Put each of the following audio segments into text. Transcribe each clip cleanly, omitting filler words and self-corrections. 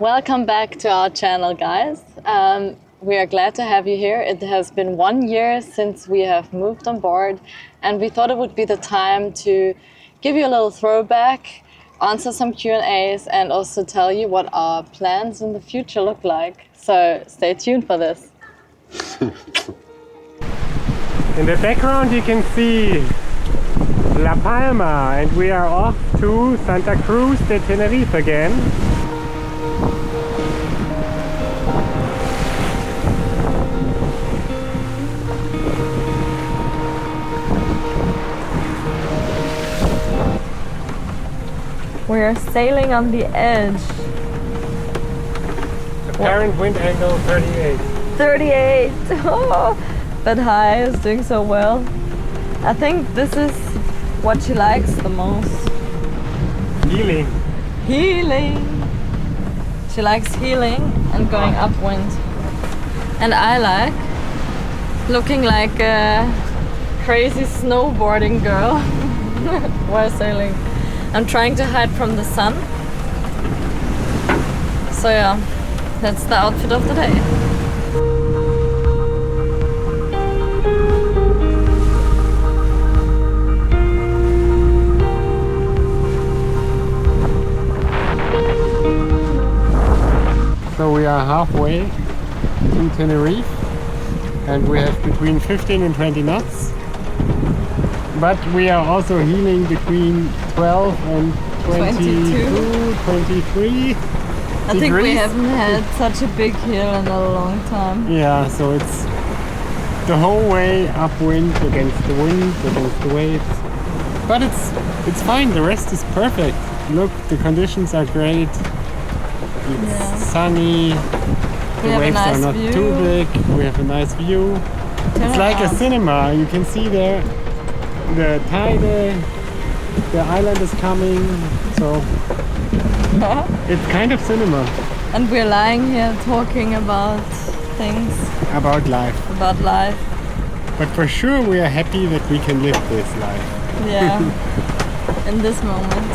Welcome back to our channel, guys. We are glad to have you here. It has been 1 year since we have moved on board, and we thought it would be the time to give you a little throwback, answer some Q&As, and also tell you what our plans in the future look like. So stay tuned for this. In the background you can see La Palma, and we are off to Santa Cruz de Tenerife again. We are sailing on the edge. Apparent wind angle 38. 38! Oh, but Hai is doing so well. I think this is what she likes the most. Healing. Healing! She likes healing and going upwind. And I like looking like a crazy snowboarding girl while sailing. I'm trying to hide from the sun. So yeah, that's the outfit of the day. So we are halfway to Tenerife and we have between 15 and 20 knots. But we are also healing between 12 and 22, 23 I think we haven't had such a big hill in a long time. Yeah, so it's the whole way upwind, against the wind, against the waves. But it's fine, the rest is perfect. Look, the conditions are great. It's sunny, the waves are not too big, we have a nice view. It's like a cinema, you can see there the tide, the island is coming, so it's kind of cinema. And we're lying here talking about things. About life. About life. But for sure we are happy that we can live this life. Yeah, in this moment.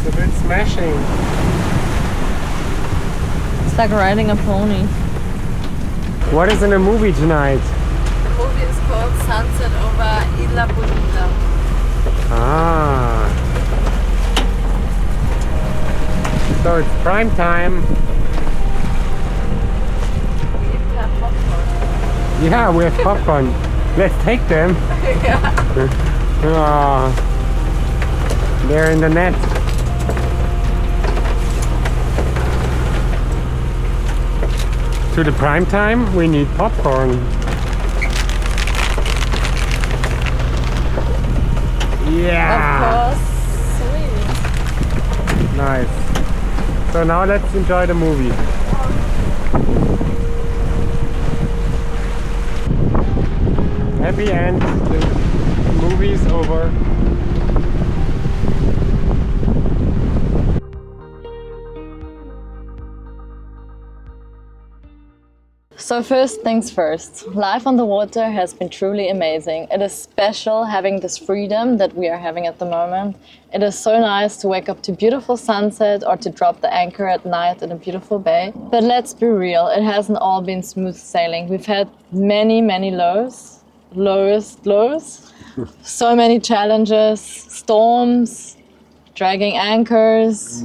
It's a bit smashing. It's like riding a pony. What is in a movie tonight? The movie is called Sunset over Isla Bonita. Ah. So it's prime time. We even have popcorn. Yeah, we have popcorn. Let's take them. Yeah. Oh, they're in the net. To the prime time, we need popcorn. Yeah. Of course. Sweet. Nice. So now let's enjoy the movie. Happy end. The movie's over. So first things first, life on the water has been truly amazing. It is special having this freedom that we are having at the moment. It is so nice to wake up to beautiful sunset or to drop the anchor at night in a beautiful bay. But let's be real, it hasn't all been smooth sailing. We've had many lows, lowest lows, so many challenges, storms, dragging anchors.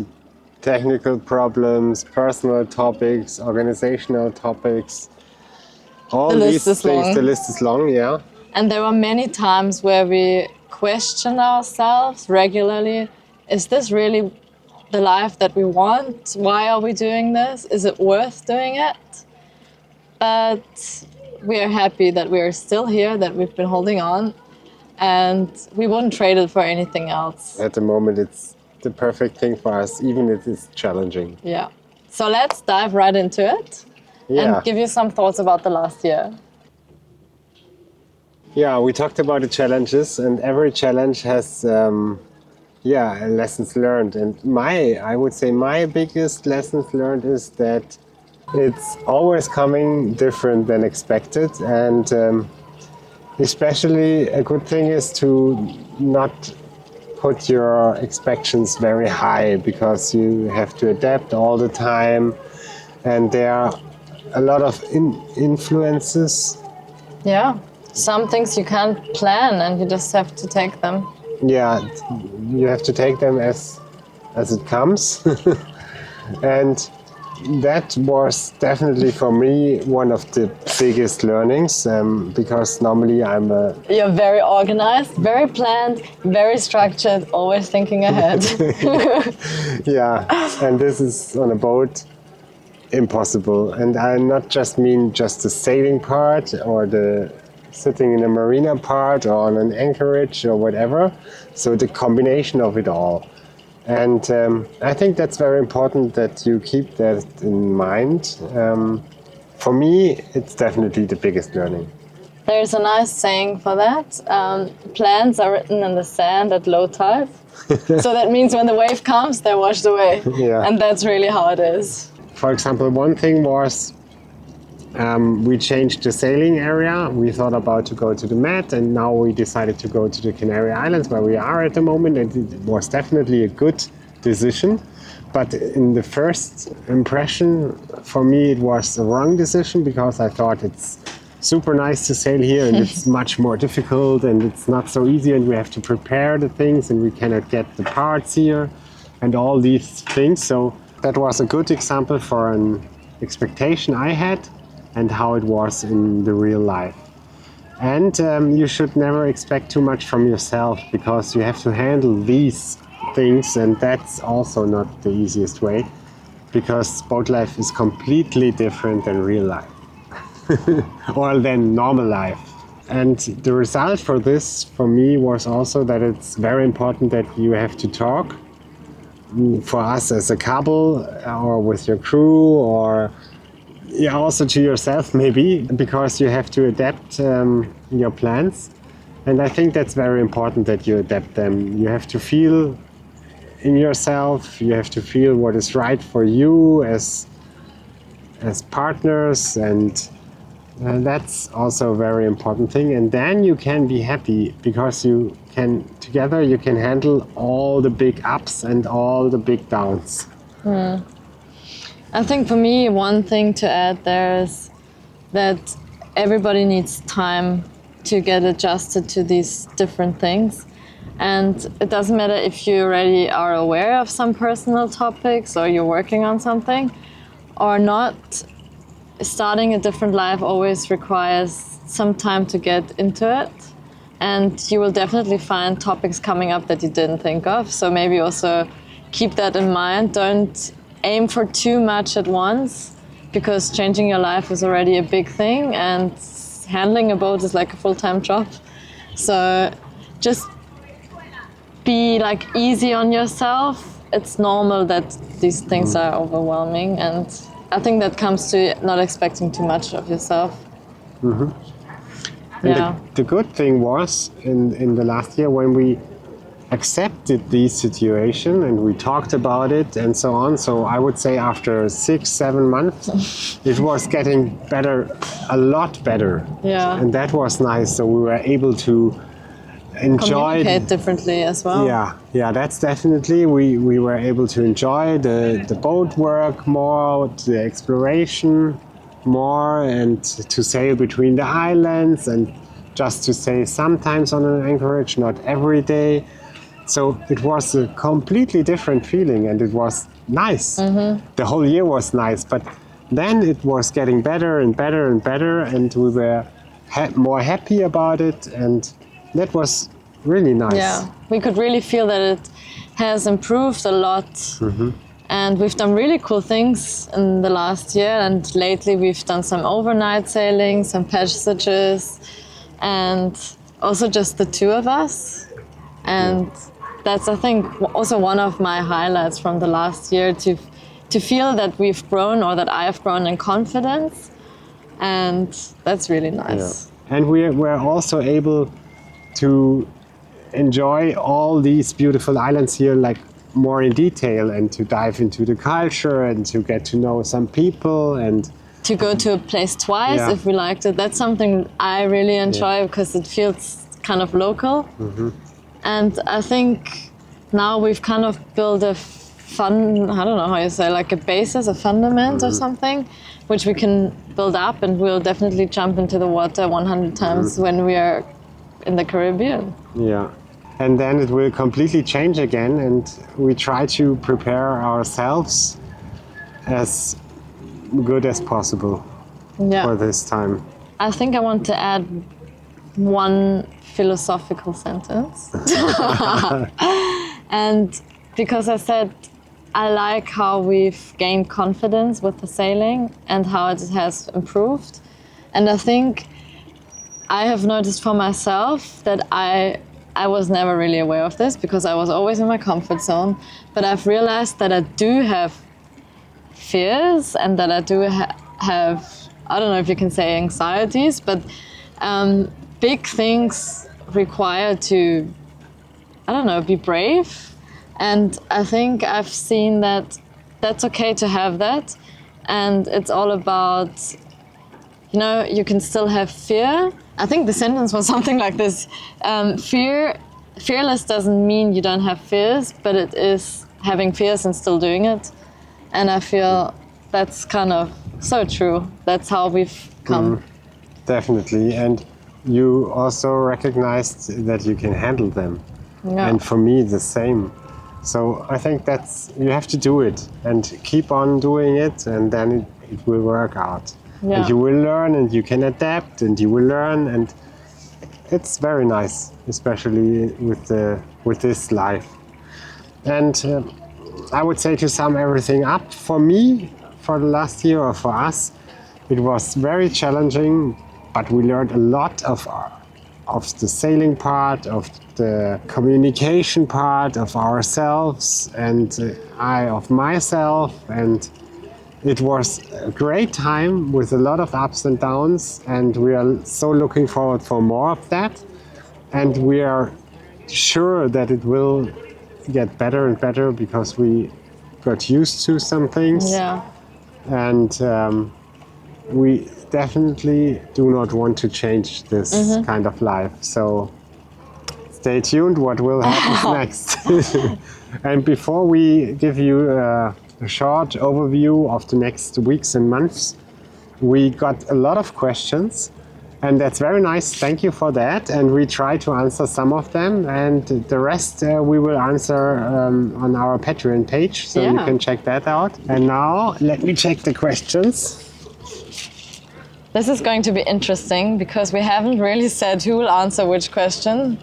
Technical problems, personal topics, organizational topics. All these things, the list is long, yeah. And there were many times where we questioned ourselves regularly. Is this really the life that we want? Why are we doing this? Is it worth doing it? But we are happy that we are still here, that we've been holding on, and we wouldn't trade it for anything else. At the moment, it's the perfect thing for us, even if it's challenging. Yeah. So let's dive right into it and give you some thoughts about the last year. Yeah, we talked about the challenges, and every challenge has lessons learned. And I would say my biggest lessons learned is that it's always coming different than expected, and especially a good thing is to not put your expectations very high, because you have to adapt all the time, and there are a lot of influences. Yeah, some things you can't plan and you just have to take them. Yeah, you have to take them as it comes. And that was definitely for me one of the biggest learnings, because normally You're very organized, very planned, very structured, always thinking ahead. yeah, and this is on a boat impossible. And I not just mean just the sailing part or the sitting in a marina part or on an anchorage or whatever. So the combination of it all. And I think that's very important that you keep that in mind. For me, it's definitely the biggest learning. There's a nice saying for that. Plans are written in the sand at low tide. So that means when the wave comes, they're washed away. Yeah. And that's really how it is. For example, one thing was we changed the sailing area. We thought about to go to the Met, and now we decided to go to the Canary Islands, where we are at the moment. And it was definitely a good decision. But in the first impression, for me, it was a wrong decision, because I thought it's super nice to sail here and it's much more difficult and it's not so easy, and we have to prepare the things and we cannot get the parts here and all these things. So that was a good example for an expectation I had and how it was in the real life. And you should never expect too much from yourself, because you have to handle these things, and that's also not the easiest way, because boat life is completely different than real life or than normal life. And the result for this, for me, was also that it's very important that you have to talk. For us as a couple, or with your crew, or also to yourself maybe, because you have to adapt your plans. And I think that's very important, that you adapt them. You have to feel in yourself, you have to feel what is right for you as partners, and that's also a very important thing. And then you can be happy, because together you can handle all the big ups and all the big downs. I think for me, one thing to add there is that everybody needs time to get adjusted to these different things. And it doesn't matter if you already are aware of some personal topics or you're working on something or not. Starting a different life always requires some time to get into it. And you will definitely find topics coming up that you didn't think of. So maybe also keep that in mind. Don't aim for too much at once, because changing your life is already a big thing, and handling a boat is like a full-time job. So just be easy on yourself. It's normal that these things are overwhelming, and I think that comes to not expecting too much of yourself. Mm-hmm. And the good thing was in the last year, when we accepted this situation and we talked about it and so on. So I would say after 6-7 months, it was getting better, a lot better. Yeah. And that was nice. So we were able to enjoy. Communicate differently as well. Yeah, that's definitely. We were able to enjoy the boat work more, the exploration more, and to sail between the islands, and just to sail sometimes on an anchorage, not every day. So it was a completely different feeling, and it was nice. Mm-hmm. The whole year was nice, but then it was getting better and better and better, and we were more happy about it, and that was really nice. Yeah, we could really feel that it has improved a lot. Mm-hmm. And we've done really cool things in the last year, and lately we've done some overnight sailing, some passages, and also just the two of us. And that's, I think, also one of my highlights from the last year, to to feel that we've grown, or that I've grown in confidence, and that's really nice. Yeah. And we're also able to enjoy all these beautiful islands here, like more in detail, and to dive into the culture and to get to know some people and to go to a place twice if we liked it. That's something I really enjoy because it feels kind of local. And I think now we've kind of built a I don't know how you say, like a basis, a fundament or something, which we can build up, and we'll definitely jump into the water 100 times when we are in the Caribbean. Yeah. And then it will completely change again, and we try to prepare ourselves as good as possible for this time. I think I want to add one philosophical sentence. And because I said I like how we've gained confidence with the sailing and how it has improved. And I think I have noticed for myself that I was never really aware of this because I was always in my comfort zone. But I've realized that I do have fears and that I do have, I don't know if you can say anxieties, but big things require to, I don't know, be brave. And I think I've seen that that's okay to have that. And it's all about, you know, you can still have fear. I think the sentence was something like this. Fearless doesn't mean you don't have fears, but it is having fears and still doing it. And I feel that's kind of so true. That's how we've come. Definitely. And you also recognized that you can handle them. Yeah. And for me, the same. So I think that's, you have to do it and keep on doing it, and then it will work out. Yeah. And you will learn, and you can adapt, and you will learn, and it's very nice, especially with this life. And I would say, to sum everything up, for me, for the last year, or for us, it was very challenging, but we learned a lot of the sailing part, of the communication part, of ourselves, and of myself. And it was a great time with a lot of ups and downs, and we are so looking forward for more of that. And we are sure that it will get better and better because we got used to some things. Yeah. And we definitely do not want to change this kind of life. So stay tuned what will happen next. And before we give you a short overview of the next weeks and months, we got a lot of questions, and that's very nice. Thank you for that. And we try to answer some of them, and the rest we will answer on our Patreon page, so you can check that out. And now let me check the questions. This is going to be interesting because we haven't really said who will answer which question.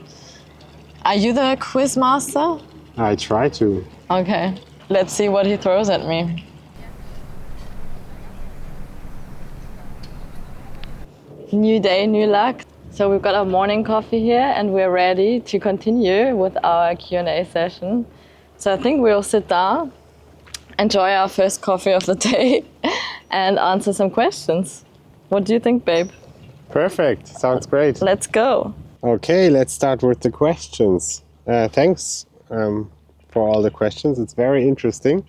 Are you the quiz master? I try to. Okay, let's see what he throws at me. New day, new luck. So we've got our morning coffee here and we're ready to continue with our Q&A session. So I think we'll sit down, enjoy our first coffee of the day and answer some questions. What do you think, babe? Perfect. Sounds great. Let's go. Okay, let's start with the questions. Thanks for all the questions. It's very interesting.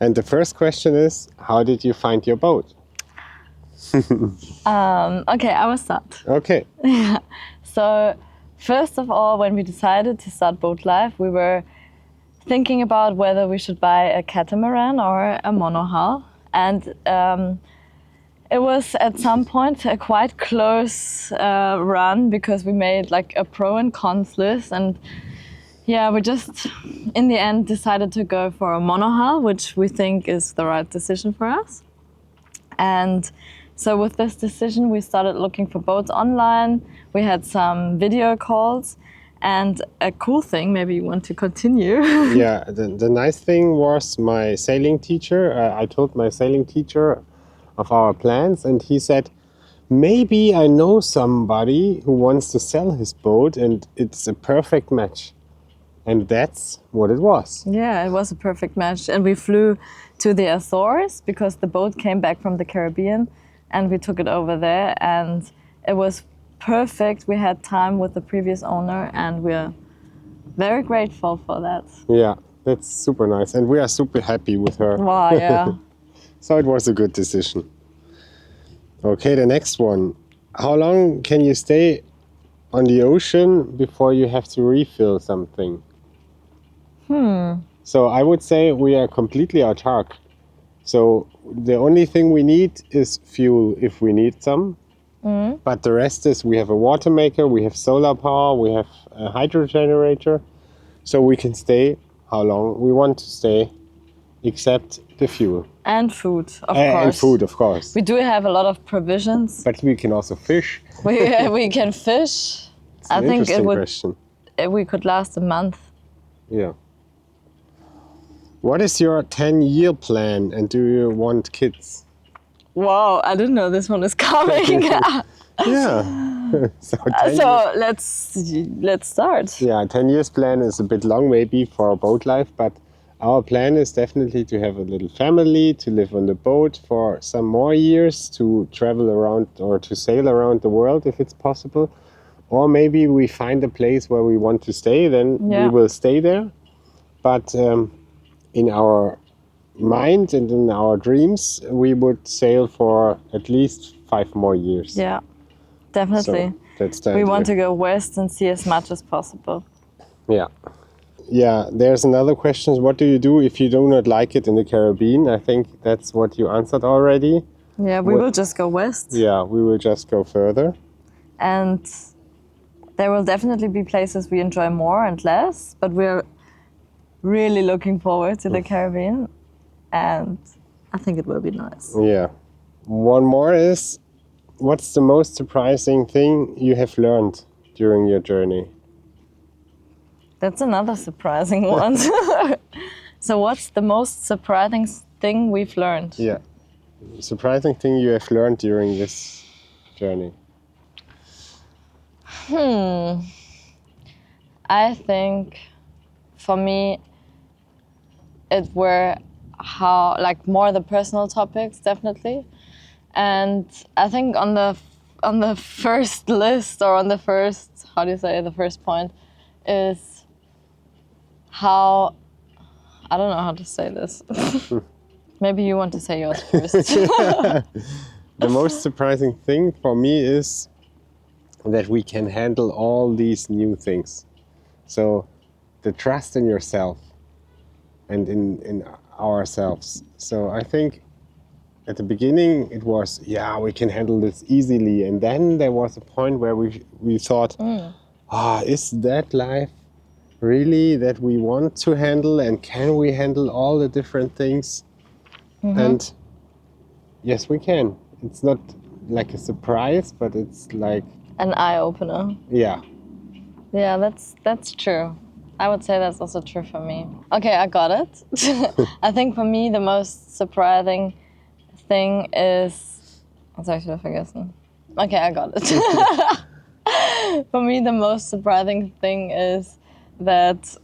And the first question is, how did you find your boat? Okay, I will start. Okay. So first of all, when we decided to start Boatlife, we were thinking about whether we should buy a catamaran or a monohull. And it was at some point a quite close run because we made like a pro and cons list, and yeah, we just in the end decided to go for a monohull, which we think is the right decision for us. And so with this decision, we started looking for boats online. We had some video calls, and a cool thing, maybe you want to continue. Yeah, the nice thing was my sailing teacher. I told my sailing teacher of our plans, and he said, maybe I know somebody who wants to sell his boat and it's a perfect match. And that's what it was. Yeah, it was a perfect match. And we flew to the Azores because the boat came back from the Caribbean and we took it over there, and it was perfect. We had time with the previous owner and we're very grateful for that. Yeah, that's super nice. And we are super happy with her. Wow, yeah. So it was a good decision. Okay, the next one. How long can you stay on the ocean before you have to refill something? So I would say we are completely autark. So the only thing we need is fuel if we need some. But the rest is we have a water maker, we have solar power, we have a hydro generator. So we can stay how long we want to stay, except the fuel. And food, of course. And food, of course. We do have a lot of provisions. But we can also fish. We can fish. It's an interesting question. We could last a month. Yeah. What is your 10-year plan, and do you want kids? Wow, I didn't know this one is coming. Yeah. So let's start. Yeah, 10 years plan is a bit long maybe for boat life, but our plan is definitely to have a little family, to live on the boat for some more years, to travel around or to sail around the world if it's possible. Or maybe we find a place where we want to stay, then we will stay there. But in our mind and in our dreams, we would sail for at least 5 more years. Yeah, definitely. So that's the we idea. want to go west and see as much as possible. Yeah. Yeah, there's another question. What do you do if you do not like it in the Caribbean? I think that's what you answered already. Yeah, we will just go west. Yeah, we will just go further. And there will definitely be places we enjoy more and less, but we're really looking forward to the Caribbean, and I think it will be nice. Yeah. One more is, what's the most surprising thing you have learned during your journey? That's another surprising one. So what's the most surprising thing we've learned? Yeah. Surprising thing you have learned during this journey? I think for me it were how, like, more the personal topics, definitely. And I think on the first list, or on the first, how do you say, the first point is how, I don't know how to say this. Maybe you want to say yours first. The most surprising thing for me is that we can handle all these new things. So the trust in yourself and in ourselves. So I think at the beginning it was, yeah, we can handle this easily. And then there was a point where we thought, is that life really that we want to handle, and can we handle all the different things? And yes, we can. It's not like a surprise, but it's like an eye-opener. Yeah. Yeah, that's true. I would say that's also true for me. Okay, I got it. I think for me the most surprising thing is... Sorry, I should have forgotten. Okay, I got it. For me the most surprising thing is that...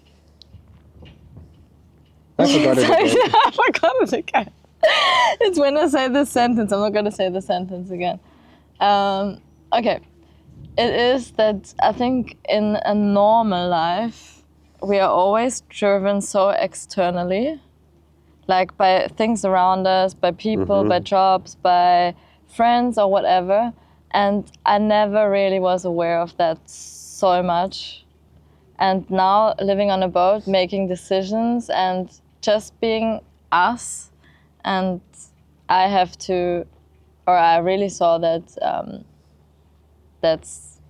I forgot it again. I forgot it again. It's when I say this sentence. I'm not going to say the sentence again. Okay. It is that I think in a normal life, we are always driven so externally, like by things around us, by people, by jobs, by friends or whatever. And I never really was aware of that so much. And now living on a boat, making decisions and just being us. And I have to, or I really saw that that's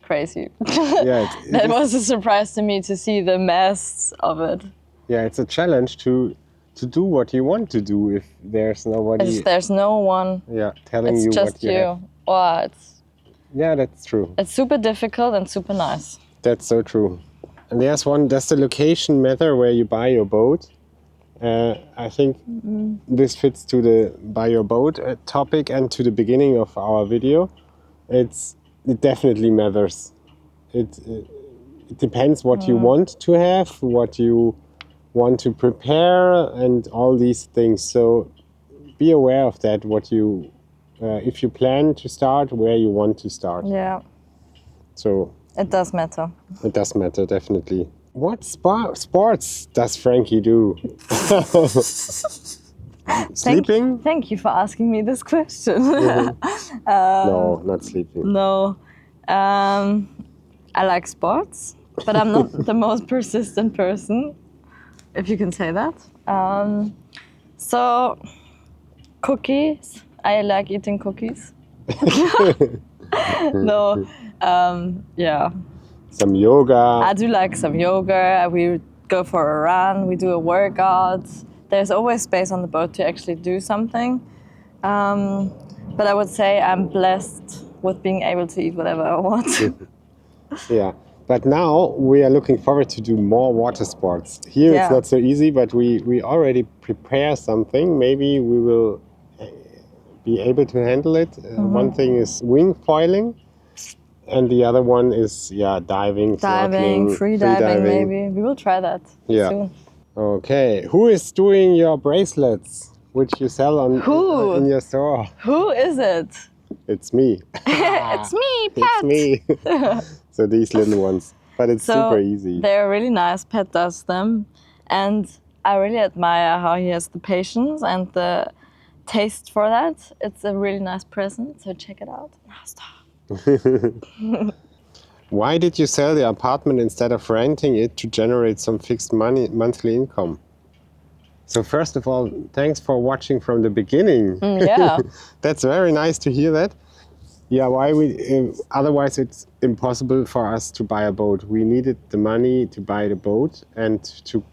crazy. Yeah, That was a surprise to me to see the mess of it. Yeah, it's a challenge to do what you want to do if there's nobody. There's no one. Yeah, telling It's you just what you you. have. Wow, Yeah, that's true. it's super difficult and super nice. That's so true. And there's one. Does the location matter where you buy your boat? I think this fits to the buy your boat topic and to the beginning of our video. It definitely matters. It depends what you want to have, what you want to prepare and all these things. So be aware of that, what you if you plan to start, where you want to start. Yeah, So it does matter. it does matter, definitely. What sports does Frankie do? Sleeping? Thank you for asking me this question. No, not sleeping. No, I like sports, but I'm not the most persistent person, if you can say that. So, cookies. I like eating cookies. No, yeah. Some yoga. I do like some yoga. We go for a run. We do a workout. There's always space on the boat to actually do something. But I would say I'm blessed with being able to eat whatever I want. Yeah. But now we are looking forward to do more water sports. Here Yeah. it's not so easy, but we already prepare something. Maybe we will be able to handle it. One thing is wing foiling, and the other one is diving, Diving, snorkeling, free diving maybe. We will try that soon. Okay, who is doing your bracelets, which you sell on Who? in your store? Who is it? It's me. It's me, Pat. It's me. So these little ones, but it's super easy. They're really nice. Pat does them, and I really admire how he has the patience and the taste for that. It's a really nice present, so check it out. Why did you sell the apartment instead of renting it to generate some fixed monthly income? So first of all, thanks for watching from the beginning. Yeah. That's very nice to hear that. Yeah, why we? Otherwise, it's impossible for us to buy a boat. We needed the money to buy the boat and to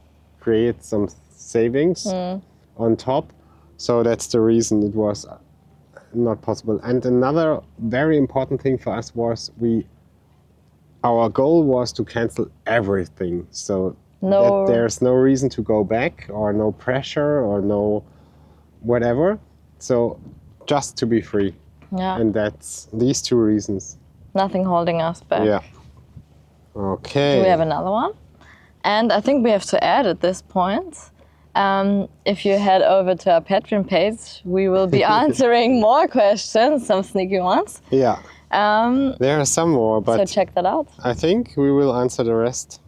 create some savings on top. So that's the reason it was not possible. And another very important thing for us was our goal was to cancel everything. So that there's no reason to go back or no pressure or no whatever. So just to be free. Yeah. And that's these two reasons. Nothing holding us back. Yeah. Okay. Do we have another one? And I think we have to add at this point, if you head over to our Patreon page, we will be answering more questions, some sneaky ones. Yeah. There are some more, but so check that out. I think we will answer the rest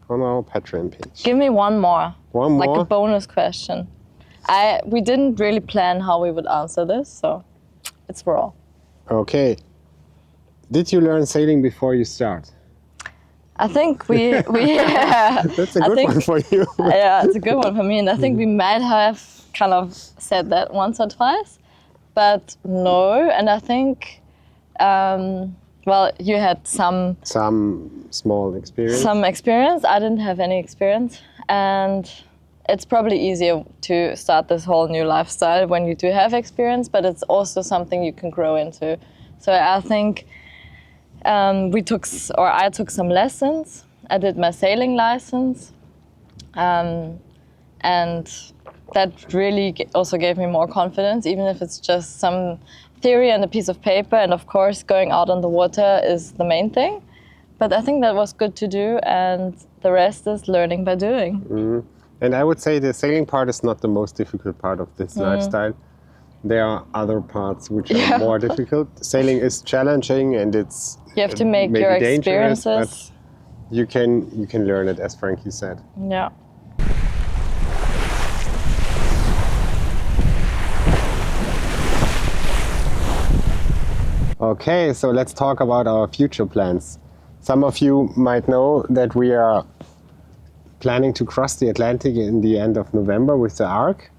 on our Patreon page. Give me one more. One more? Like a bonus question. We didn't really plan how we would answer this, so it's raw. Okay. Did you learn sailing before you start? I think we That's a good one for you. Yeah, it's a good one for me, and I think we might have kind of said that once or twice, but no. And I think, well, you had some small experience. Some experience. I didn't have any experience, and it's probably easier to start this whole new lifestyle when you do have experience, but it's also something you can grow into. So I think I took some lessons. I did my sailing license, and that really also gave me more confidence, even if it's just some theory and a piece of paper. And of course, going out on the water is the main thing. But I think that was good to do, and the rest is learning by doing. Mm-hmm. And I would say the sailing part is not the most difficult part of this lifestyle. There are other parts which are more difficult. Sailing is challenging and it's you have to make your experiences. But you can learn it, as Frankie said. Yeah. Okay, so let's talk about our future plans. Some of you might know that we are planning to cross the Atlantic in the end of November with the Ark.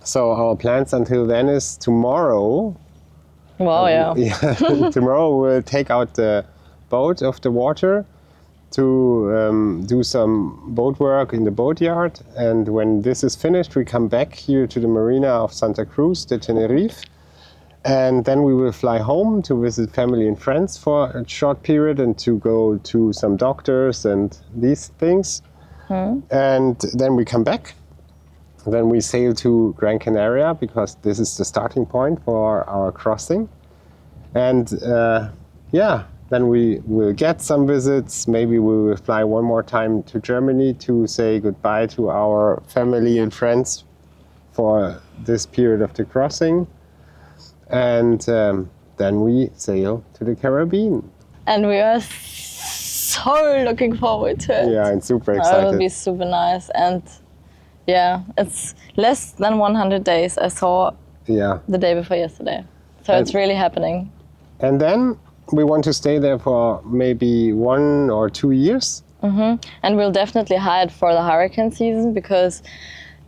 So our plans until then is tomorrow. Wow, tomorrow we'll take out the boat of the water to do some boat work in the boatyard. And when this is finished, we come back here to the marina of Santa Cruz, the Tenerife. And then we will fly home to visit family and friends for a short period and to go to some doctors and these things. And then we come back. Then we sail to Gran Canaria because this is the starting point for our crossing. And then then we will get some visits. Maybe we will fly one more time to Germany to say goodbye to our family and friends for this period of the crossing. And then we sail to the Caribbean. And we are so looking forward to it. Yeah, and super It excited. will be super nice. And yeah, it's less than 100 days. I saw Yeah. the day before yesterday. So it's really happening. And then we want to stay there for maybe 1 or 2 years. And we'll definitely hide for the hurricane season because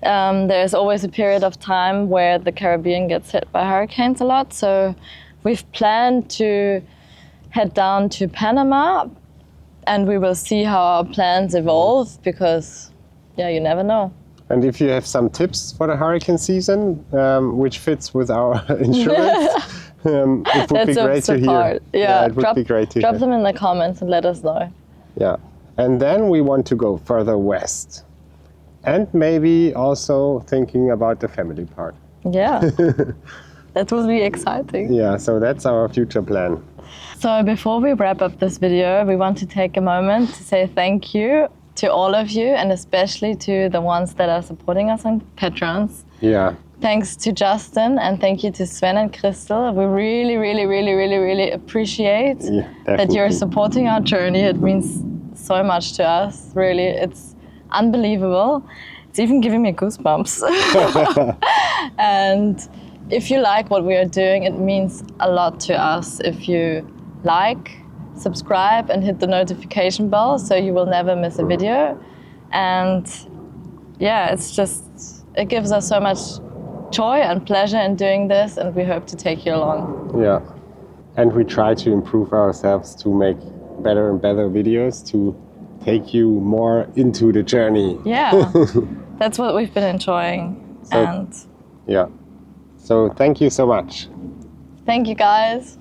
there's always a period of time where the Caribbean gets hit by hurricanes a lot. So we've planned to head down to Panama, and we will see how our plans evolve because, yeah, you never know. And if you have some tips for the hurricane season, which fits with our insurance, it would be great to hear. Yeah, it would be great to drop hear. them in the comments and let us know. Yeah. And then we want to go further west. And maybe also thinking about the family part. Yeah, that will be exciting. Yeah, so that's our future plan. So before we wrap up this video, we want to take a moment to say thank you to all of you, and especially to the ones that are supporting us on Patrons. Yeah. Thanks to Justin, and thank you to Sven and Christel. We really, really, really, really, really appreciate that you're supporting our journey. It means so much to us, really. It's unbelievable. It's even giving me goosebumps. And if you like what we are doing, it means a lot to us if you like, subscribe and hit the notification bell so you will never miss a video. And yeah, it gives us so much joy and pleasure in doing this, and we hope to take you along. Yeah. And we try to improve ourselves to make better and better videos to take you more into the journey. Yeah, that's what we've been enjoying. Yeah. So thank you so much. Thank you, guys.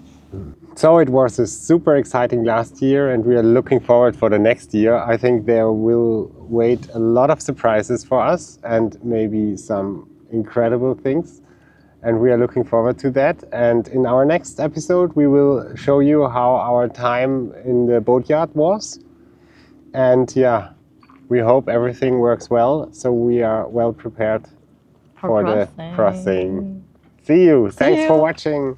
So it was a super exciting last year, and we are looking forward for the next year. I think there will wait a lot of surprises for us and maybe some incredible things. And we are looking forward to that. And in our next episode, we will show you how our time in the boatyard was. And yeah, we hope everything works well, so we are well prepared for the crossing. See you. Thanks for watching.